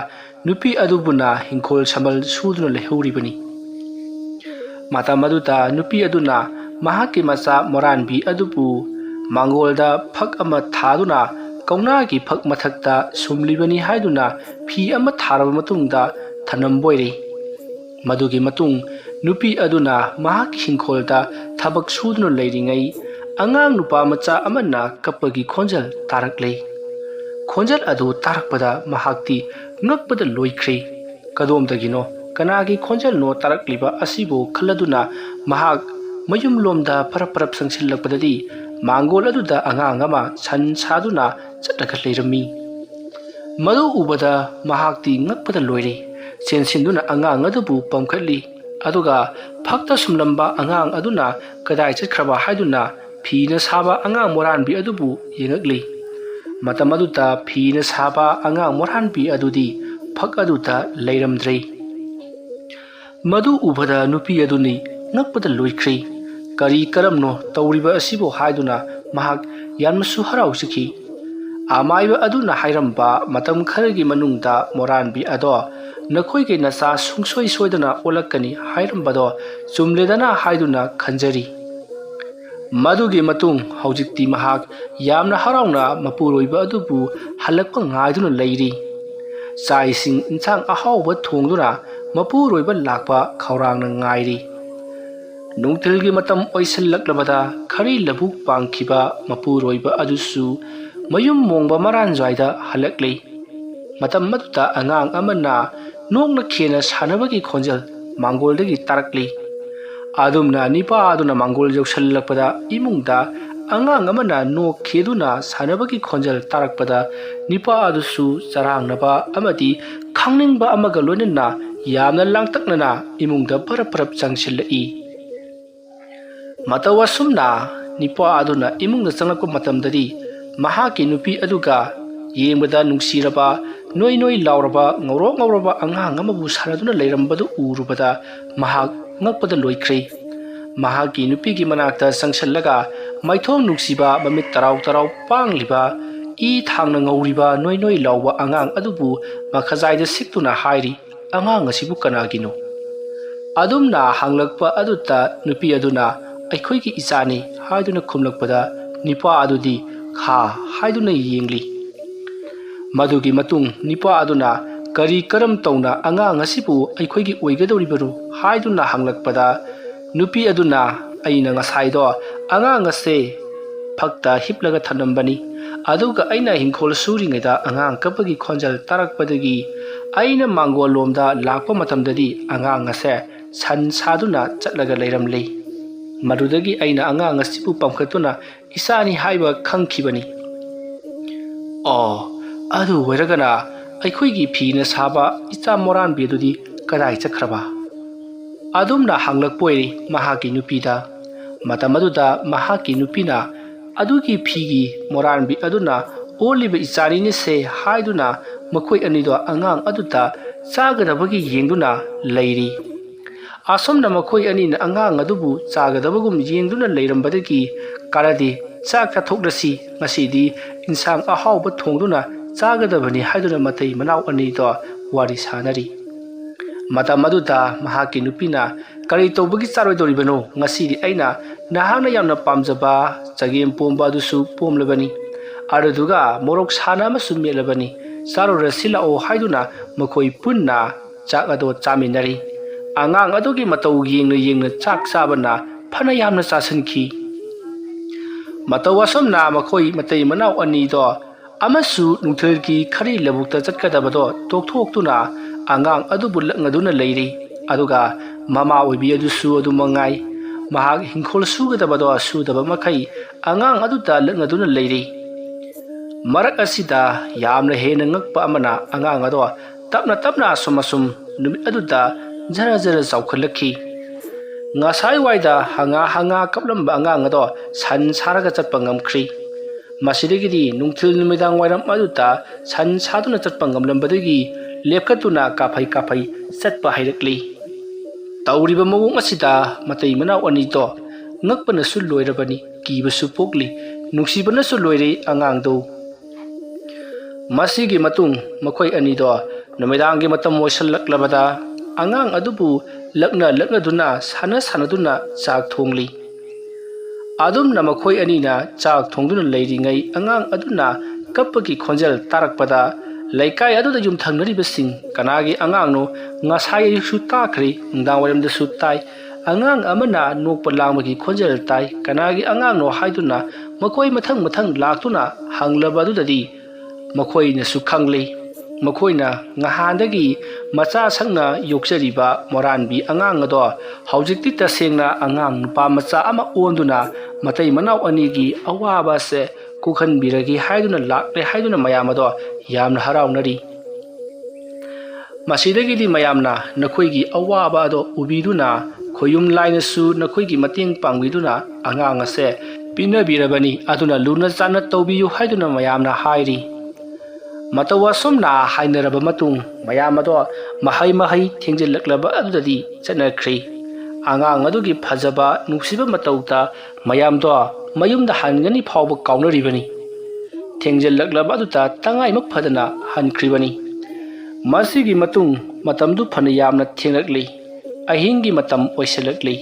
ꯅꯨꯄꯤ ꯑꯗꯨꯕꯨꯅ ꯍꯤꯡꯈꯣꯜ ꯁꯝꯕꯜ ꯁꯨꯗꯨꯅ ꯂꯩꯍꯧꯔꯤꯕꯅꯤ꯫ ꯃꯇꯝ ꯑꯗꯨꯗ ꯅꯨꯄꯤ ꯑꯗꯨꯅ ꯃꯍꯥꯛꯀꯤ ꯃꯆꯥ ꯃꯣꯔꯥꯟꯕꯤ ꯑꯗꯨꯕꯨ ꯃꯥꯡꯒꯣꯜꯗ ꯐꯛ ꯑꯃ ꯊꯥꯗꯨꯅ ꯀꯧꯅꯥꯒꯤ ꯐꯛ ꯃꯊꯛꯇ ꯁꯨꯝꯂꯤꯕꯅꯤ ꯍꯥꯏꯗꯨꯅ ꯐꯤ ꯑꯃ ꯊꯥꯔꯕ ꯃꯇꯨꯡꯗ ꯊꯅꯝꯕꯣꯏꯔꯤ꯫ ꯃꯗꯨꯒꯤ ꯃꯇꯨꯡ ꯅꯨꯄꯤ ꯑꯗꯨꯅ ꯃꯍꯥꯛꯀꯤ ꯍꯤꯡꯈꯣꯜꯗ ꯊꯕꯛ ꯁꯨꯗꯨꯅ ꯂꯩꯔꯤꯉꯩ ꯑꯉꯥꯡ ꯅꯨꯄꯥ ꯃꯆꯥ ꯑꯃꯅ ꯀꯞꯄꯒꯤ ꯈꯣꯟꯖꯦꯜ ꯇꯥꯔꯛꯂꯤ꯫ ꯈꯣꯟꯖꯦꯜ ꯑꯗꯨ ꯇꯥꯔꯛꯄꯗ ꯃꯍꯥꯛꯇꯤ ꯉꯛꯄꯗ ꯂꯣꯏꯈ꯭ꯔꯦ꯫ ꯀꯗꯣꯝꯗꯒꯤꯅꯣ, ꯀꯅꯥꯒꯤ ꯈꯣꯟꯖꯦꯜꯅꯣ ꯇꯥꯔꯛꯂꯤꯕ ꯑꯁꯤꯕꯨ ꯈꯜꯂꯗꯨꯅ ꯃꯍꯥꯛ ꯃꯌꯨꯝꯂꯣꯝꯗ ꯐꯔꯞ ꯆꯪꯁꯤꯜꯂꯛꯄꯗꯗꯤ ꯃꯥꯡꯒꯣꯜ ꯑꯗꯨꯗ ꯑꯉꯥꯡ ꯑꯃ ꯁꯟ ꯁꯥꯗꯨꯅ ꯆꯠꯂꯒ ꯂꯩꯔꯝꯃꯤ꯫ ꯃꯗꯨ ꯎꯕꯗ ꯃꯍꯥꯛꯇꯤ ꯉꯛꯄꯗ ꯂꯣꯏꯔꯦ꯫ ꯆꯦꯟꯁꯤꯟꯗꯨꯅ ꯑꯉꯥꯡ ꯑꯗꯨꯕꯨ ꯄꯝꯈꯠꯂꯤ꯫ ꯑꯗꯨꯒ ꯐꯛꯇ ꯁꯨꯝꯂꯝꯕ ꯑꯉꯥꯡ ꯑꯗꯨꯅ ꯀꯗꯥꯏ ꯆꯠꯈ꯭ꯔꯕ ꯍꯥꯏꯗꯨꯅ ꯐꯤꯅ ꯁꯥꯕ ꯑꯉꯥꯡ ꯃꯣꯔꯥꯟꯕꯤ ꯑꯗꯨꯕꯨ ꯌꯦꯡꯉꯛꯂꯤ꯫ ꯃꯇꯝ ꯑꯗꯨꯗ ꯐꯤꯅ ꯁꯥꯕ ꯑꯉꯥꯡ ꯃꯣꯔꯥꯟꯕꯤ ꯑꯗꯨꯗꯤ ꯐꯛ ꯑꯗꯨꯗ ꯂꯩꯔꯝꯗ꯭ꯔꯦ꯫ ꯃꯗꯨ ꯎꯕꯗ ꯅꯨꯄꯤ ꯑꯗꯨꯅꯤ ꯉꯛꯄꯗ ꯂꯣꯏꯈ꯭ꯔꯦ꯫ ꯀꯔꯤ ꯀꯔꯝꯅꯣ ꯇꯧꯔꯤꯕ ꯑꯁꯤꯕꯨ ꯍꯥꯏꯗꯨꯅ ꯃꯍꯥꯛ ꯌꯥꯝꯅꯁꯨ ꯍꯔꯥꯎꯖꯈꯤ꯫ ꯑꯃꯥꯏꯕ ꯑꯗꯨꯅ ꯍꯥꯏꯔꯝꯕ ꯃꯇꯝ ꯈꯔꯒꯤ ꯃꯅꯨꯡꯗ ꯃꯣꯔꯥꯟꯕꯤ ꯑꯗꯣ ꯅꯈꯣꯏꯒꯤ ꯅꯆꯥ ꯁꯨꯡꯁꯣꯏ ꯁꯣꯏꯗꯅ ꯑꯣꯜꯂꯛꯀꯅꯤ ꯍꯥꯏꯔꯝꯕꯗꯣ ꯆꯨꯝꯂꯦꯗꯅ ꯍꯥꯏꯗꯨꯅ ꯈꯟꯖꯔꯤ꯫ ꯃꯗꯨꯒꯤ ꯃꯇꯨꯡ ꯍꯧꯖꯤꯛꯇꯤ ꯃꯍꯥꯛ ꯌꯥꯝꯅ ꯍꯔꯥꯎꯅ ꯃꯄꯨꯔꯣꯏꯕ ꯑꯗꯨꯕꯨ ꯍꯜꯂꯛꯄ ꯉꯥꯏꯗꯨꯅ ꯂꯩꯔꯤ꯫ ꯆꯥꯛ ꯏꯁꯤꯡ ꯏꯟꯁꯥꯡ ꯑꯍꯥꯎꯕ ꯊꯣꯡꯗꯨꯅ ꯃꯄꯨꯔꯣꯏꯕ ꯂꯥꯛꯄ ꯈꯧꯔꯥꯡꯅ ꯉꯥꯏꯔꯤ꯫ ꯅꯨꯡꯊꯤꯜꯒꯤ ꯃꯇꯝ ꯑꯣꯏꯁꯤꯜꯂꯛꯂꯕꯗ ꯈꯔꯤ ꯂꯧꯕꯨꯛ ꯄꯥꯡꯈꯤꯕ ꯃꯄꯨꯔꯣꯏꯕ ꯑꯗꯨꯁꯨ ꯃꯌꯨꯝ ꯃꯣꯡꯕ ꯃꯔꯥꯟꯖ꯭ꯋꯥꯏꯗ ꯍꯜꯂꯛꯂꯤ꯫ ꯃꯇꯝ ꯑꯗꯨꯗ ꯑꯉꯥꯡ ꯑꯃꯅ ꯅꯣꯛꯅ ꯈꯦꯅ ꯁꯥꯟꯅꯕꯒꯤ ꯈꯣꯟꯖꯦꯜ ꯃꯥꯡꯒꯣꯜꯗꯒꯤ ꯇꯥꯔꯛꯂꯤ꯫ ꯑꯗꯨꯝꯅ ꯅꯤꯄꯥ ꯑꯗꯨꯅ ꯃꯥꯡꯒꯣꯜ ꯌꯧꯁꯤꯜꯂꯛꯄꯗ ꯏꯃꯨꯡꯗ ꯑꯉꯥꯡ ꯑꯃꯅ ꯅꯣꯛ ꯈꯦꯗꯨꯅ ꯁꯥꯟꯅꯕꯒꯤ ꯈꯣꯟꯖꯦꯜ ꯇꯥꯔꯛꯄꯗ ꯅꯤꯄꯥ ꯑꯗꯨꯁꯨ ꯆꯔꯥꯡꯅꯕ ꯑꯃꯗꯤ ꯈꯪꯅꯤꯡꯕ ꯑꯃꯒ ꯂꯣꯏꯅꯅ ꯌꯥꯝꯅ ꯂꯥꯡꯇꯛꯅꯅ ꯏꯃꯨꯡꯗ ꯐꯔꯞ ꯆꯪꯁꯤꯜꯂꯛꯏ꯫ ꯃꯇꯧ ꯑꯁꯨꯝꯅ ꯅꯤꯄꯥ ꯑꯗꯨꯅ ꯏꯃꯨꯡꯗ ꯆꯪꯂꯛꯄ ꯃꯇꯝꯗꯗꯤ ꯃꯍꯥꯛꯀꯤ ꯅꯨꯄꯤ ꯑꯗꯨꯒ ꯌꯦꯡꯕꯗ ꯅꯨꯡꯁꯤꯔꯕ ꯅꯣꯏ ꯂꯥꯎꯔꯕ ꯉꯧꯔꯣꯛ ꯉꯧꯔꯕ ꯑꯉꯥꯡ ꯑꯃꯕꯨ ꯁꯥꯟꯅꯗꯨꯅ ꯂꯩꯔꯝꯕꯗꯨ ꯎꯔꯨꯕꯗ ꯃꯍꯥꯛ ꯉꯛꯄꯗ ꯂꯣꯏꯈ꯭ꯔꯦ꯫ ꯃꯍꯥꯛꯀꯤ ꯅꯨꯄꯤꯒꯤ ꯃꯅꯥꯛꯇ ꯆꯪꯁꯤꯜꯂꯒ ꯃꯥꯏꯊꯣꯡ ꯅꯨꯡꯁꯤꯕ ꯃꯃꯤꯠ ꯇꯔꯥꯎ ꯄꯥꯡꯂꯤꯕ ꯏ ꯊꯥꯡꯅ ꯉꯧꯔꯤꯕ ꯅꯣꯏ ꯂꯥꯎꯕ ꯑꯉꯥꯡ ꯑꯗꯨꯕꯨ ꯃꯈꯖꯥꯏꯗ ꯁꯤꯛꯇꯨꯅ ꯍꯥꯏꯔꯤ, ꯑꯉꯥꯡ ꯑꯁꯤꯕꯨ ꯀꯅꯥꯒꯤꯅꯣ? ꯑꯗꯨꯝꯅ ꯍꯪꯂꯛꯄ ꯑꯗꯨꯗ ꯅꯨꯄꯤ ꯑꯗꯨꯅ ꯑꯩꯈꯣꯏꯒꯤ ꯏꯆꯥꯅꯤ ꯍꯥꯏꯗꯨꯅ ꯈꯨꯝꯂꯛꯄꯗ ꯅꯤꯄꯥ ꯑꯗꯨꯗꯤ ꯈꯥ ꯍꯥꯏꯗꯨꯅ ꯌꯦꯡꯂꯤ꯫ ꯃꯗꯨꯒꯤ ꯃꯇꯨꯡ ꯅꯤꯄꯥ ꯑꯗꯨꯅ ꯀꯔꯤ ꯀꯔꯝ ꯇꯧꯅ ꯑꯉꯥꯡ ꯑꯁꯤꯕꯨ ꯑꯩꯈꯣꯏꯒꯤ ꯑꯣꯏꯒꯗꯧꯔꯤꯕꯅꯣ ꯍꯥꯏꯗꯨꯅ ꯍꯪꯂꯛꯄꯗ ꯅꯨꯄꯤ ꯑꯗꯨꯅ ꯑꯩꯅ ꯉꯁꯥꯏꯗꯣ ꯑꯉꯥꯡ ꯑꯁꯦ ꯐꯛꯇ ꯍꯤꯞꯂꯒ ꯊꯅꯝꯕꯅꯤ ꯑꯗꯨꯒ ꯑꯩꯅ ꯍꯤꯡꯈꯣꯜ ꯁꯨꯔꯤꯉꯩꯗ ꯑꯉꯥꯡ ꯀꯞꯄꯒꯤ ꯈꯣꯟꯖꯦꯜ ꯇꯥꯔꯛꯄꯗꯒꯤ ꯑꯩꯅ ꯃꯥꯡꯒꯣꯜ ꯂꯣꯝꯗ ꯂꯥꯛꯄ ꯃꯇꯝꯗꯗꯤ ꯑꯉꯥꯡ ꯑꯁꯦ ꯁꯟ ꯁꯥꯗꯨꯅ ꯆꯠꯂꯒ ꯂꯩꯔꯝꯂꯤ ꯃꯗꯨꯗꯒꯤ ꯑꯩꯅ ꯑꯉꯥꯡ ꯑꯁꯤꯕꯨ ꯄꯝꯈꯠꯇꯨꯅ ꯏꯆꯥꯅꯤ ꯍꯥꯏꯕ ꯈꯪꯈꯤꯕꯅꯤ ꯑꯣ ꯑꯗꯨ ꯑꯣꯏꯔꯒꯅ ꯑꯩꯈꯣꯏꯒꯤ ꯐꯤꯅ ꯁꯥꯕ ꯏꯆꯥ ꯃꯣꯔꯥꯟꯕꯤ ꯑꯗꯨꯗꯤ ꯀꯗꯥꯏ ꯆꯠꯈ꯭ꯔꯕ ꯑꯗꯨꯝꯅ ꯍꯪꯂꯛꯄ ꯑꯣꯏꯔꯤ ꯃꯍꯥꯛꯀꯤ ꯅꯨꯄꯤꯗ ꯃꯇꯝ ꯑꯗꯨꯗ ꯃꯍꯥꯛꯀꯤ ꯅꯨꯄꯤꯅ ꯑꯗꯨꯒꯤ ꯐꯤꯒꯤ ꯃꯣꯔꯥꯟꯕꯤ ꯑꯗꯨꯅ ꯑꯣꯜꯂꯤꯕ ꯏꯆꯥꯅꯤꯅꯦꯁꯦ ꯍꯥꯏꯗꯨꯅ ꯃꯈꯣꯏ ꯑꯅꯤꯗꯣ ꯑꯉꯥꯡ ꯑꯗꯨꯗ ꯆꯥꯒꯗꯕꯒꯤ ꯌꯦꯡꯗꯨꯅ ꯂꯩꯔꯤ ꯑꯁꯣꯝꯅ ꯃꯈꯣꯏ ꯑꯅꯤꯅ ꯑꯉꯥꯡ ꯑꯗꯨꯕꯨ ꯆꯥꯒꯗꯕꯒꯨꯝ ꯌꯦꯡꯗꯨꯅ ꯂꯩꯔꯝꯕꯗꯒꯤ ꯀꯥꯔꯗꯤ ꯆꯥꯛ ꯆꯥꯊꯣꯛꯂꯁꯤ ꯉꯁꯤꯗꯤ ꯏꯟꯁꯥꯡ ꯑꯍꯥꯎꯕ ꯊꯣꯡꯗꯨꯅ ꯆꯥꯒꯗꯕꯅꯤ ꯍꯥꯏꯗꯨꯅ ꯃꯇꯩ ꯃꯅꯥꯎ ꯑꯅꯤꯗꯣ ꯋꯥꯔꯤ ꯁꯥꯅꯔꯤ ꯃꯇꯝ ꯑꯗꯨꯗ ꯃꯍꯥꯛꯀꯤ ꯅꯨꯄꯤꯅ ꯀꯔꯤ ꯇꯧꯕꯒꯤ ꯆꯥꯔꯣꯏꯗꯧꯔꯤꯕꯅꯣ ꯉꯁꯤꯗꯤ ꯑꯩꯅ ꯅꯍꯥꯛꯅ ꯌꯥꯝꯅ ꯄꯥꯝꯖꯕ ꯆꯒꯦꯝ ꯄꯣꯝꯕ ꯑꯗꯨꯁꯨ ꯄꯣꯝꯂꯕꯅꯤ ꯑꯗꯨꯗꯨꯒ ꯃꯣꯔꯣꯛ ꯁꯥꯅ ꯑꯃꯁꯨ ꯃꯦꯠꯂꯕꯅꯤ ꯆꯥꯔꯨꯔꯁꯤ ꯂꯥꯛꯑꯣ ꯍꯥꯏꯗꯨꯅ ꯃꯈꯣꯏ ꯄꯨꯟꯅ ꯆꯥꯛ ꯑꯗꯨ ꯆꯥꯃꯤꯟꯅꯔꯤ ꯑꯉꯥꯡ ꯑꯗꯨꯒꯤ ꯃꯇꯧ ꯌꯦꯡꯅ ꯌꯦꯡꯅ ꯆꯥꯛ ꯆꯥꯕꯅ ꯐꯅ ꯌꯥꯝꯅ ꯆꯥꯁꯤꯟꯈꯤ ꯃꯇꯧ ꯑꯁꯨꯝꯅ ꯃꯈꯣꯏ ꯃꯇꯩ ꯃꯅꯥꯎ ꯑꯅꯤꯗꯣ ꯑꯃꯁꯨ ꯅꯨꯡꯊꯤꯜꯒꯤ ꯈꯔꯤ ꯂꯧꯕꯨꯛꯇ ꯆꯠꯀꯗꯕꯗꯣ ꯇꯣꯛꯊꯣꯛꯇꯨꯅ ꯑꯉꯥꯡ ꯑꯗꯨꯕꯨ ꯂꯛꯅꯗꯨꯅ ꯂꯩꯔꯤ ꯑꯗꯨꯒ ꯃꯃꯥ ꯑꯣꯏꯕꯤ ꯑꯗꯨꯁꯨ ꯑꯗꯨꯃꯉꯥꯏ ꯃꯍꯥꯛ ꯍꯤꯡꯈꯣꯜ ꯁꯨꯒꯗꯕꯗꯣ ꯁꯨꯗꯕ ꯃꯈꯩ ꯑꯉꯥꯡ ꯑꯗꯨꯗ ꯂꯛꯅꯗꯨꯅ ꯂꯩꯔꯤ ꯃꯔꯛ ꯑꯁꯤꯗ ꯌꯥꯝꯅ ꯍꯦꯟꯅ ꯉꯛꯄ ꯑꯃꯅ ꯑꯉꯥꯡ ꯑꯗꯣ ꯇꯞꯅ ꯇꯞꯅ ꯑꯁꯨꯝ ꯅꯨꯃꯤꯠ ꯑꯗꯨꯗ ꯖꯔ ꯖꯔ ꯆꯥꯎꯈꯠꯂꯛꯈꯤ ꯉꯁꯥꯏꯋꯥꯏꯗ ꯍꯪꯉꯥ ꯀꯞꯂꯝꯕ ꯑꯉꯥꯡ ꯑꯗꯣ ꯁꯟ ꯁꯥꯔꯒ ꯆꯠꯄ ꯉꯝꯈ꯭ꯔꯤ ꯃꯁꯤꯗꯒꯤꯗꯤ ꯅꯨꯡꯊꯤꯜ ꯅꯨꯃꯤꯗꯥꯡ ꯋꯥꯏꯔꯝ ꯑꯗꯨꯗ ꯁꯟ ꯁꯥꯗꯨꯅ ꯆꯠꯄ ꯉꯝꯂꯝꯕꯗꯒꯤ ꯂꯦꯞꯈꯠꯇꯨꯅ ꯀꯥꯐꯩ ꯆꯠꯄ ꯍꯩꯔꯛꯂꯤ ꯇꯧꯔꯤꯕ ꯃꯑꯣꯡ ꯑꯁꯤꯗ ꯃꯇꯩ ꯃꯅꯥꯎ ꯑꯅꯤꯗꯣ ꯉꯛꯄꯅꯁꯨ ꯂꯣꯏꯔꯕꯅꯤ ꯀꯤꯕꯁꯨ ꯄꯣꯛꯂꯤ ꯅꯨꯡꯁꯤꯕꯅꯁꯨ ꯂꯣꯏꯔꯤ ꯑꯉꯥꯡꯗꯣ ꯃꯁꯤꯒꯤ ꯃꯇꯨꯡ ꯃꯈꯣꯏ ꯑꯅꯤꯗꯣ ꯅꯨꯃꯤꯗꯥꯡꯒꯤ ꯃꯇꯝ ꯑꯣꯏꯁꯜꯂꯛꯂꯕꯗ ꯑꯉꯥꯡ ꯑꯗꯨꯕꯨ ꯂꯛꯅꯗꯨꯅ ꯁꯥꯟꯅꯗꯨꯅ ꯆꯥꯛ ꯊꯣꯡꯂꯤ ꯑꯗꯨꯝꯅ ꯃꯈꯣꯏ ꯑꯅꯤꯅ ꯆꯥꯛ ꯊꯣꯡꯗꯨꯅ ꯂꯩꯔꯤꯉꯩ ꯑꯉꯥꯡ ꯑꯗꯨꯅ ꯀꯞꯄꯒꯤ ꯈꯣꯟꯖꯦꯜ ꯇꯥꯔꯛꯄꯗ ꯂꯩꯀꯥꯏ ꯑꯗꯨꯗ ꯌꯨꯝꯊꯪꯅꯔꯤꯕꯁꯤꯡ ꯀꯅꯥꯒꯤ ꯑꯉꯥꯡꯅꯣ ꯉꯁꯥꯏ ꯑꯌꯨꯛꯁꯨ ꯇꯥꯈ꯭ꯔꯤ ꯅꯨꯡꯗꯥꯡ ꯋꯥꯏꯔꯝꯗꯁꯨ ꯇꯥꯏ ꯑꯉꯥꯡ ꯑꯃꯅ ꯅꯣꯛꯄ ꯂꯥꯡꯕꯒꯤ ꯈꯣꯟꯖꯦꯜ ꯇꯥꯏ ꯀꯅꯥꯒꯤ ꯑꯉꯥꯡꯅꯣ ꯍꯥꯏꯗꯨꯅ ꯃꯈꯣꯏ ꯃꯊꯪ ꯂꯥꯛꯇꯨꯅ ꯍꯪꯂꯕ ꯑꯗꯨꯗꯗꯤ ꯃꯈꯣꯏꯅꯁꯨ ꯈꯪꯂꯤ ꯃꯈꯣꯏꯅ ꯉꯍꯥꯟꯗꯒꯤ ꯃꯆꯥ ꯁꯪꯅ ꯌꯣꯛꯆꯔꯤꯕ ꯃꯣꯔꯥꯟꯕꯤ ꯑꯉꯥꯡ ꯑꯗꯣ ꯍꯧꯖꯤꯛꯇꯤ ꯇꯁꯦꯡꯅ ꯑꯉꯥꯡ ꯅꯨꯄꯥ ꯃꯆꯥ ꯑꯃ ꯑꯣꯟꯗꯨꯅ ꯃꯇꯩ ꯃꯅꯥꯎ ꯑꯅꯤꯒꯤ ꯑꯋꯥꯕ ꯑꯁꯦ ꯀꯣꯛꯍꯟꯕꯤꯔꯒꯦ ꯍꯥꯏꯗꯨꯅ ꯂꯥꯛꯂꯦ ꯍꯥꯏꯗꯨꯅ ꯃꯌꯥꯝ ꯑꯗꯣ ꯌꯥꯝꯅ ꯍꯔꯥꯎꯅꯔꯤ ꯃꯁꯤꯗꯒꯤꯗꯤ ꯃꯌꯥꯝꯅ ꯅꯈꯣꯏꯒꯤ ꯑꯋꯥꯕ ꯑꯗꯣ ꯎꯕꯤꯗꯨꯅ ꯈꯣꯌꯨꯝ ꯂꯥꯏꯅꯁꯨ ꯅꯈꯣꯏꯒꯤ ꯃꯇꯦꯡ ꯄꯥꯡꯕꯤꯗꯨꯅ ꯑꯉꯥꯡ ꯑꯁꯦ ꯄꯤꯅꯕꯤꯔꯕꯅꯤ ꯑꯗꯨꯅ ꯂꯨꯅ ꯆꯥꯟꯅ ꯇꯧꯕꯤꯌꯨ ꯍꯥꯏꯗꯨꯅ ꯃꯌꯥꯝꯅ ꯍꯥꯏꯔꯤ ꯃꯇꯧ ꯑꯁꯨꯝꯅ ꯍꯥꯏꯅꯔꯕ ꯃꯇꯨꯡ ꯃꯌꯥꯝ ꯑꯗꯣ ꯃꯍꯩ ꯊꯦꯡꯖꯤꯜꯂꯛꯂꯕ ꯑꯗꯨꯗꯗꯤ ꯆꯠꯅꯈ꯭ꯔꯤ ꯑꯉꯥꯡ ꯑꯗꯨꯒꯤ ꯐꯖꯕ ꯅꯨꯡꯁꯤꯕ ꯃꯇꯧꯗ ꯃꯌꯥꯝꯗꯣ ꯃꯌꯨꯝꯗ ꯍꯟꯒꯅꯤ ꯐꯥꯎꯕ ꯀꯥꯎꯅꯔꯤꯕꯅꯤ ꯊꯦꯡꯖꯤꯜꯂꯛꯂꯕ ꯑꯗꯨꯗ ꯇꯉꯥꯏꯃꯛ ꯐꯗꯅ ꯍꯟꯈ꯭ꯔꯤꯕꯅꯤ ꯃꯁꯤꯒꯤ ꯃꯇꯨꯡ ꯃꯇꯝꯗꯨ ꯐꯅ ꯌꯥꯝꯅ ꯊꯦꯡꯂꯛꯂꯤ ꯑꯍꯤꯡꯒꯤ ꯃꯇꯝ ꯑꯣꯏꯁꯤꯜꯂꯛꯂꯤ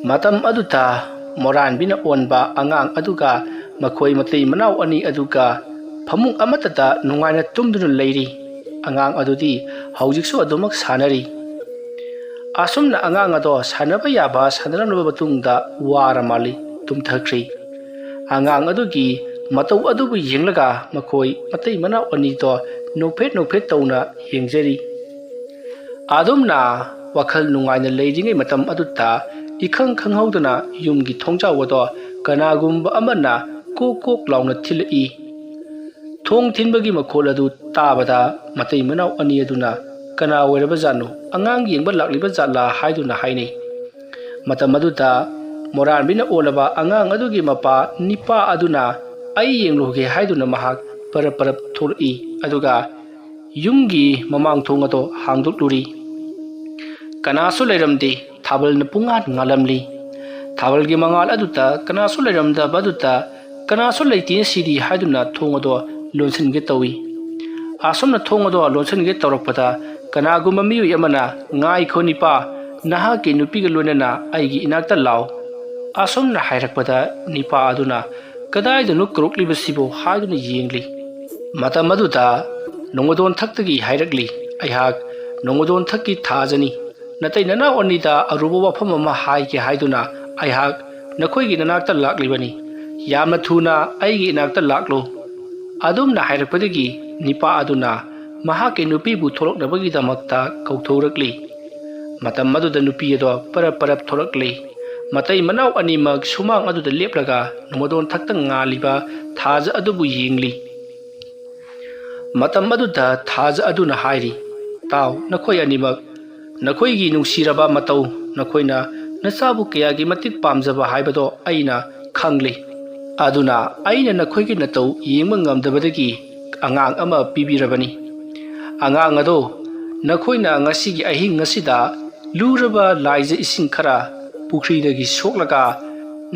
ꯃꯇꯝ ꯑꯗꯨꯗ ꯃꯣꯔꯥꯟꯕꯤꯅ ꯑꯣꯟꯕ ꯑꯉꯥꯡ ꯑꯗꯨꯒ ꯃꯈꯣꯏ ꯃꯇꯩ ꯃꯅꯥꯎ ꯑꯅꯤ ꯑꯗꯨꯒ ꯐꯃꯨꯡ ꯑꯃꯠꯇꯗ ꯅꯨꯡꯉꯥꯏꯅ ꯇꯨꯝꯗꯨꯅ ꯂꯩꯔꯤ ꯑꯉꯥꯡ ꯑꯗꯨꯗꯤ ꯍꯧꯖꯤꯛꯁꯨ ꯑꯗꯨꯃꯛ ꯁꯥꯟꯅꯔꯤ ꯑꯁꯨꯝꯅ ꯑꯉꯥꯡ ꯑꯗꯣ ꯁꯥꯟꯅꯕ ꯌꯥꯕ ꯁꯥꯟꯅꯔꯝꯂꯕ ꯃꯇꯨꯡꯗ ꯋꯥꯔ ꯃꯥꯜꯂꯤ ꯇꯨꯝꯊꯈ꯭ꯔꯤ ꯑꯉꯥꯡ ꯑꯗꯨꯒꯤ ꯃꯇꯧ ꯑꯗꯨꯕꯨ ꯌꯦꯡꯂꯒ ꯃꯈꯣꯏ ꯃꯇꯩ ꯃꯅꯥꯎ ꯑꯅꯤꯗꯣ ꯅꯣꯛꯐꯦꯠ ꯇꯧꯅ ꯌꯦꯡꯖꯔꯤ ꯑꯗꯨꯝꯅ ꯋꯥꯈꯜ ꯅꯨꯡꯉꯥꯏꯅ ꯂꯩꯔꯤꯉꯩ ꯃꯇꯝ ꯑꯗꯨꯗ इखंग खंगहौदना युमगी थोंजावदो कनागुंबा अमना कोक लाउना थिलई थोंग थिनबगी मखोल अदु ताबदा मतै मनाव अनि अदुना कना ओइरबा जानो अंगांग येंबा लाक्लिबा जाला हाइदुना हाइनै मतम अदुदा मोरानबिना ओलबा अंगांग अदुगी मपा निपा अदुना आई येंगलोगे हाइदुना महाक परप थोरई अदुगा युमगी ममांग थोंग अदो हांगदुकलुरी कनासु लैरमदे थाबलना पुंगान ngalamli थाबलगी मंगाल अदुता कनासु लैरमदा बदुता कनासु लैति सिदी हाइदुना थोंग अदो लोनसनगे तवी आसमना थोंग अदो लोनसनगे तौरपदा कनागुम्बा मियु Yamuna ngai khonipa naha ke nupi ga lonena aigi inakta law asomna hairapada nipa aduna kadai dunu krokli basibo haiduna yengli mata maduda nongodon thaktagi hairakli aihak nongodon thakki thajani natai nana onida arubo wafam ama hai ke haiduna aihak नखोइगी ननाक्ता लाक्लिबनी यामना थुना अइगी इनाक्ता लाक्लो अदुमना हाइरकपदगी Nipah अदुना Mahake नुपीबु थोरकनबगीदमक्ता कौथौरकली मतम मदुदा नुपी अदो परप परप थोरकली मतै मनाव अनिमक Sumang अदुदा लेपलगा नुमदोन थक्ता ngalliba थाज अदुबु यिंगली मतम अदुदा थाज अदुना हाइरी ताव नखोइ अनिमक नखोइगी नुंसीरबा मतौ नखोइना नसाबु कयागी मतिक पामजबा हाइबदो अइना खंगली अदुना अइना नखोइगी नतौ यिंगबा ngamdabadagi angang ama pibirabani angang ado नखोइना ngasiगी ahing ngasida luraba laije ising khara pukhridagi soklaga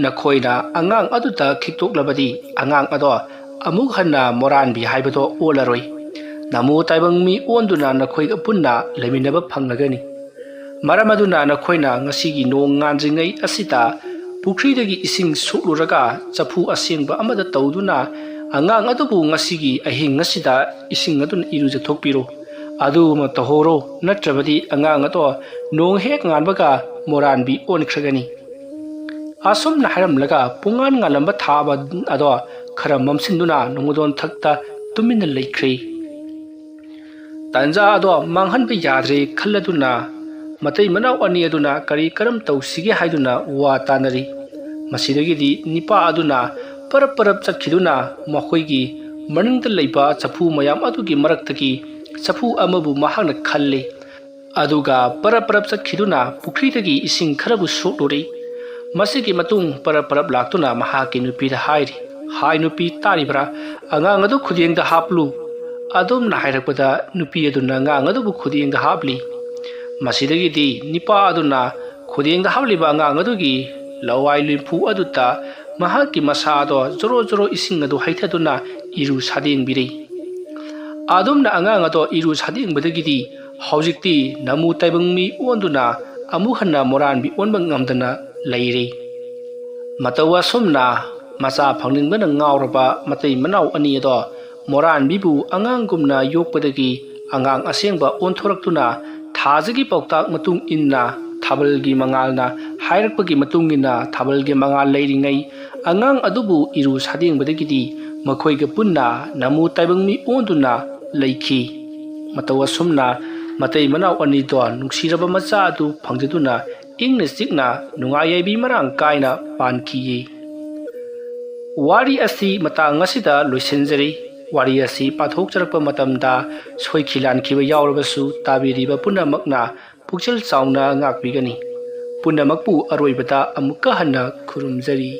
नखोइना angang aduta khiktoklabadi angang ado amuk hanna moranbi haibado olaroi namu taibang mi onduna नखोइगा punna leminaba phanglagani maram aduna नखोइना ngasigi nong nganjingai asita pukhridagi ising sokluraga chapu asengba amada tawduna angang adubu ngasigi ahing ngasida ising adun iruja thokpiro adu ma tahoro natrabadi angang ato nong hek nganbaga moranbi onkhagani asum na haram laga pungan ngalamba thaba ado khara mamsinduna nungudon thakta tumin laikhri tanja ado manghan be yadre khalladuna matai manaw ani aduna kari karam tawsige haiduna wa tanari masidagidi nipa aduna parap parap chakhiduna makhoigi maningda leiba chapu mayam adugi maraktagi chapu amabu mahakna khalle aduga parap parap chakhiduna pukhridagi ising kharabu soklori masigi matung parap parap laktuna mahaki nupi da hairi hai nupi taribra angang adu khudiyeng da haplu adum na hairakpada nupi aduna angang adu khudiyeng da hapli masidagi di nipa aduna khudiyeng da habliba angang adugi lawai limpu aduta mahaki masado joro joro ising adu haithaduna iru sadeng birei adum na angang ado iru sadeng badagidi haujikti namu taibangmi onduna amuhanna moranbi onbang ngamdana lairi matawa somna macha phangningbana ngauraba matai manaw ani ado moranbibu anganggumna yokpadagi angang asengba onthoraktuna thajagi pauktak matung inna thabalgi mangalna hairakpagi matungina thabalgi mangal leiringai angang adubu iru sadingbadagidi makhoiga punna namu taibangmi onduna leikhi matawa somna matai manaw ani do nuksiraba macha adu phangjaduna ingna sikna nungayaibi marang kaina pankhiye wari asi matang asida loisenjari wari asi pathok charakpa matamda soikhilan khiba yaurabasu tabiriba punamakna pukchal chauna ngakbigani punamakpu aroibata amukka hanna khurumjari